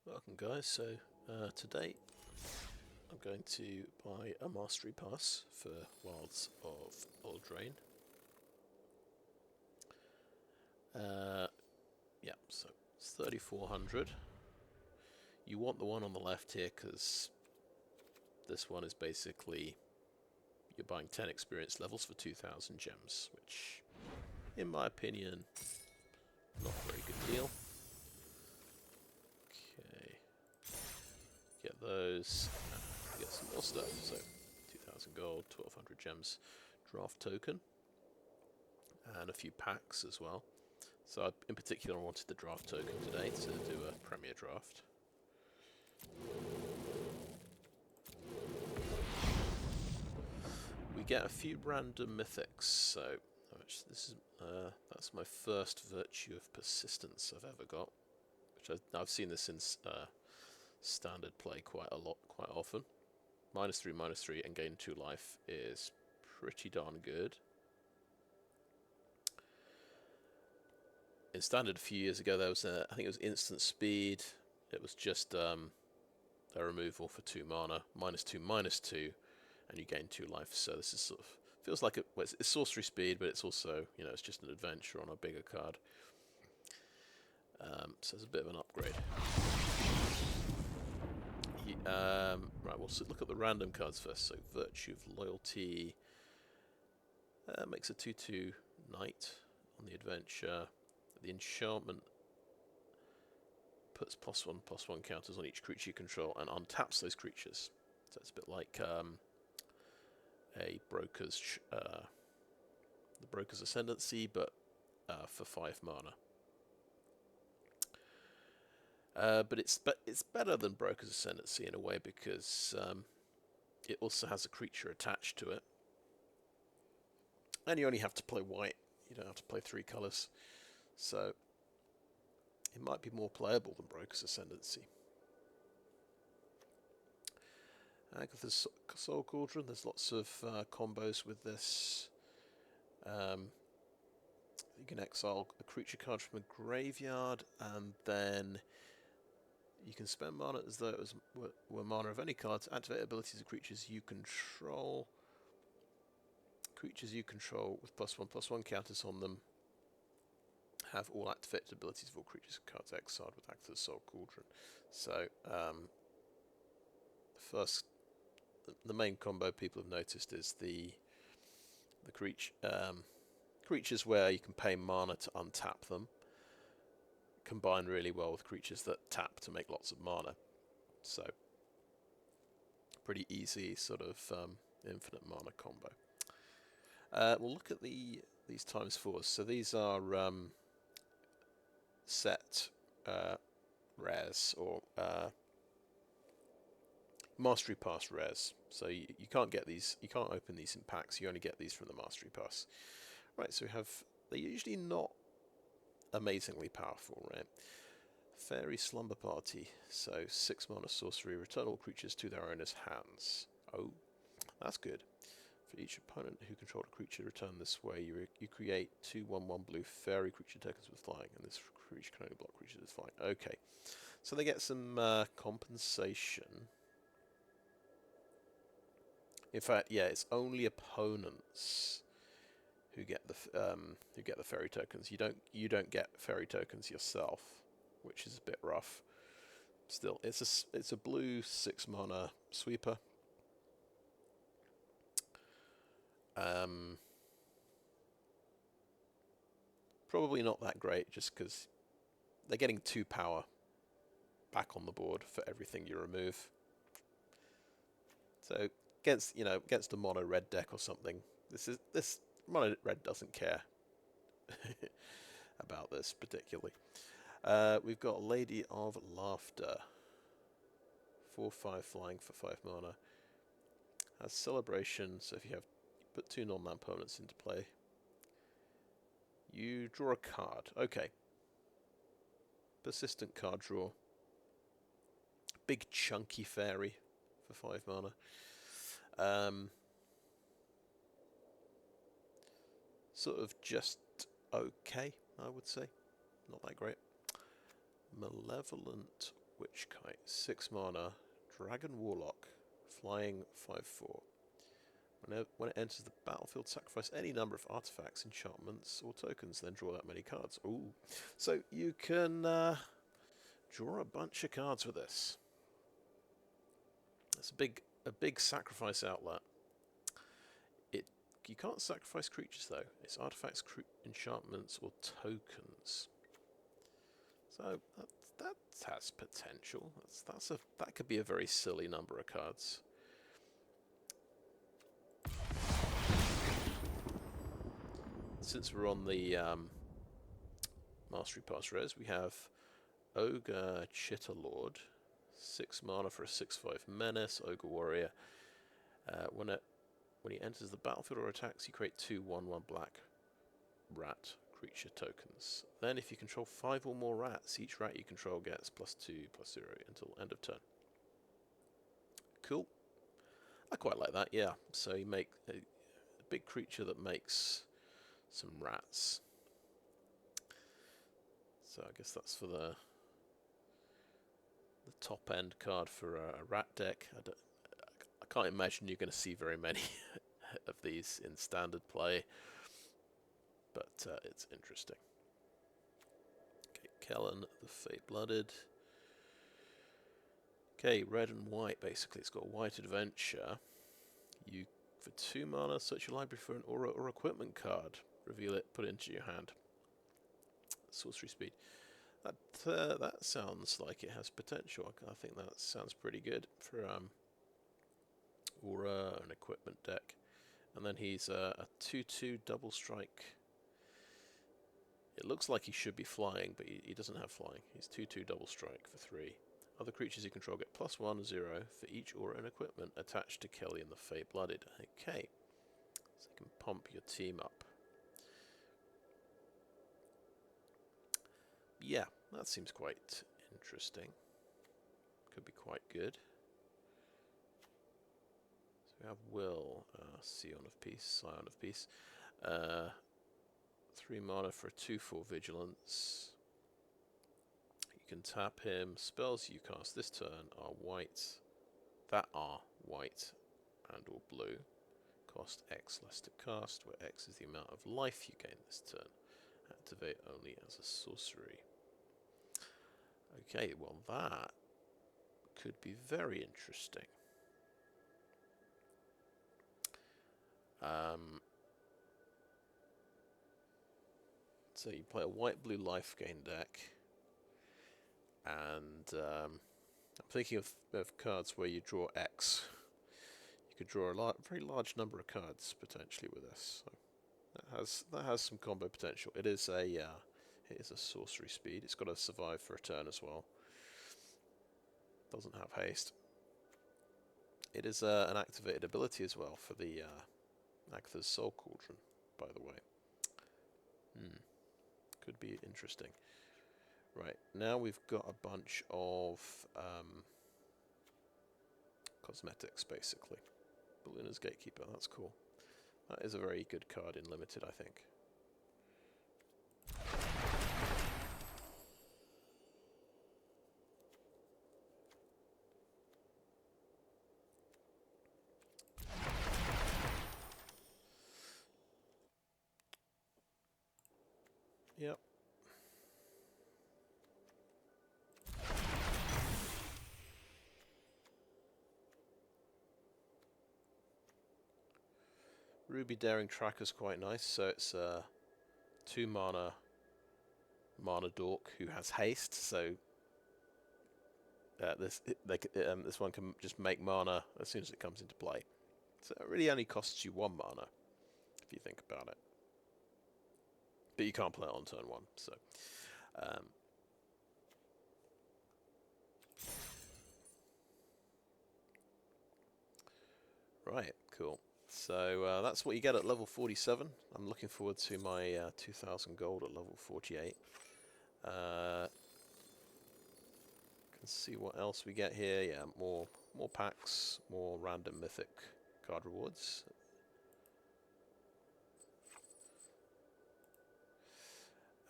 Welcome guys, so today I'm going to buy a mastery pass for Wilds of Eldraine. Yeah, so it's 3,400. You want the one on the left here because this one is basically you're buying 10 experience levels for 2,000 gems, which in my opinion, not a very good deal. Okay. Get those, get some more stuff. So 2,000 gold, 1,200 gems, draft token, and a few packs as well. So in particular I wanted the draft token today to do a premier draft. We get a few random mythics, so this is that's my first virtue of persistence I've ever got, which I've seen this in standard play quite often. -3/-3 and gain 2 life is pretty darn good. In standard a few years ago there was I think it was instant speed. It was just a removal for 2 mana, -2/-2, and you gain 2 life. So this is sort of feels like it's sorcery speed, but it's also it's just an adventure on a bigger card. So it's a bit of an upgrade. Right, we'll look at the random cards first. So Virtue of Loyalty makes a 2/2 knight on the adventure. The enchantment puts +1/+1 counters on each creature you control and untaps those creatures. So it's a bit like a broker's the broker's ascendancy, but for 5 mana. But it's better than broker's ascendancy in a way because it also has a creature attached to it, and you only have to play white. You don't have to play 3 colours, so it might be more playable than broker's ascendancy. Agatha's Soul Cauldron, there's lots of combos with this. You can exile a creature card from a graveyard, and then you can spend mana as though it were mana of any card to activate abilities of creatures you control. Creatures you control with +1/+1 counters on them have all activated abilities of all creatures and cards exiled with Agatha's Soul Cauldron. So the main combo people have noticed is the creatures where you can pay mana to untap them combine really well with creatures that tap to make lots of mana. So pretty easy sort of infinite mana combo. We'll look at these ×4s. So these are set rares or mastery pass rares. So you can't get these. You can't open these in packs. You only get these from the mastery pass. Right. So we have. They're usually not amazingly powerful, right? Faerie Slumber Party. So 6 mana sorcery. Return all creatures to their owner's hands. Oh, that's good. For each opponent who controlled a creature returned this way, you create 2/1/1 blue fairy creature tokens with flying, and this creature can only block creatures with flying. Okay, so they get some compensation. In fact, yeah, it's only opponents who get the fairy tokens. You don't get fairy tokens yourself, which is a bit rough. Still, it's a blue 6 mana sweeper. Probably not that great, just because they're getting 2 power back on the board for everything you remove. So against a mono red deck or something, this mono red doesn't care about this particularly. We've got Lady of Laughter, 4/5 flying for 5 mana. Has celebration, so if you put 2 non-land permanents into play, you draw a card. Okay. Persistent card draw. Big chunky fairy for 5 mana. Sort of just okay, I would say. Not that great. Malevolent Witch Kite, 6 mana, Dragon Warlock, flying 5/4. When it enters the battlefield, sacrifice any number of artifacts, enchantments, or tokens, then draw that many cards. Ooh. So you can draw a bunch of cards with this. It's a big sacrifice outlet. You can't sacrifice creatures though. It's artifacts, enchantments, or tokens. So that has potential. That could be a very silly number of cards. Since we're on the Mastery Pass res, we have Ogre Chitterlord, 6 mana for a 6/5 menace, Ogre Warrior. When he enters the battlefield or attacks, you create 2 1/1 black rat creature tokens. Then, if you control 5 or more rats, each rat you control gets +2/+0 until end of turn. Cool. I quite like that, yeah. So you make a big creature that makes some rats. So I guess that's for the top end card for a rat deck. I can't imagine you're going to see very many of these in standard play, but it's interesting. Okay, Kellen the Fate-Blooded. Okay, red and white basically. It's got white adventure. You, for 2 mana, search your library for an aura or equipment card. Reveal it, put it into your hand. Sorcery speed. That sounds like it has potential. I think that sounds pretty good for aura and equipment deck. And then he's a 2/2 double strike. It looks like he should be flying, but he doesn't have flying. He's 2/2 double strike for 3. Other creatures you control get +1/0 for each aura and equipment attached to Kelly and the Fate-Blooded. Okay, so you can pump your team up. Yeah, that seems quite interesting. Could be quite good. So we have Will, Scion of Peace, Scion of Peace. 3 mana for a 2/4 vigilance. You can tap him. Spells you cast this turn are white. That are white and or blue. Cost X less to cast, where X is the amount of life you gain this turn. Activate only as a sorcery. Okay, well that could be very interesting. So you play a white-blue life gain deck, and I'm thinking of cards where you draw X. You could draw a very large number of cards potentially with this. So that has some combo potential. It is a sorcery speed. It's got to survive for a turn as well. Doesn't have haste. It is an activated ability as well for the Agatha's Soul Cauldron, by the way. Could be interesting. Right, now we've got a bunch of cosmetics, basically. Ballooner's Gatekeeper, that's cool. That is a very good card in Limited, I think. Yep. Ruby Daring Tracker's quite nice, so it's 2 mana dork who has haste, so this one can just make mana as soon as it comes into play. So it really only costs you 1 mana, if you think about it. But you can't play it on turn 1, so... right, cool. So that's what you get at level 47. I'm looking forward to my 2,000 gold at level 48. Can see what else we get here. Yeah, more packs, more random mythic card rewards.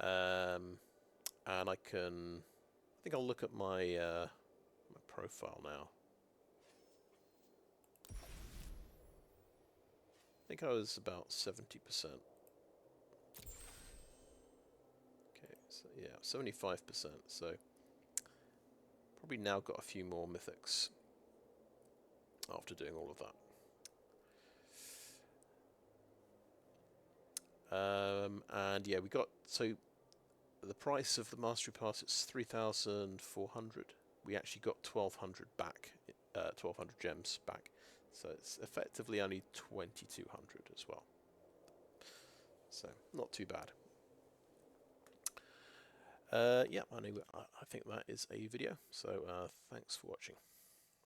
And I think I'll look at my my profile now. I think I was about 70%. Okay, so yeah, 75%. So probably now got a few more mythics after doing all of that. And yeah, we got, so the price of the Mastery Pass, it's 3,400. We actually got 1,200 back, 1,200 gems back. So it's effectively only 2,200 as well. So not too bad. Yeah, I think that is a video. So thanks for watching.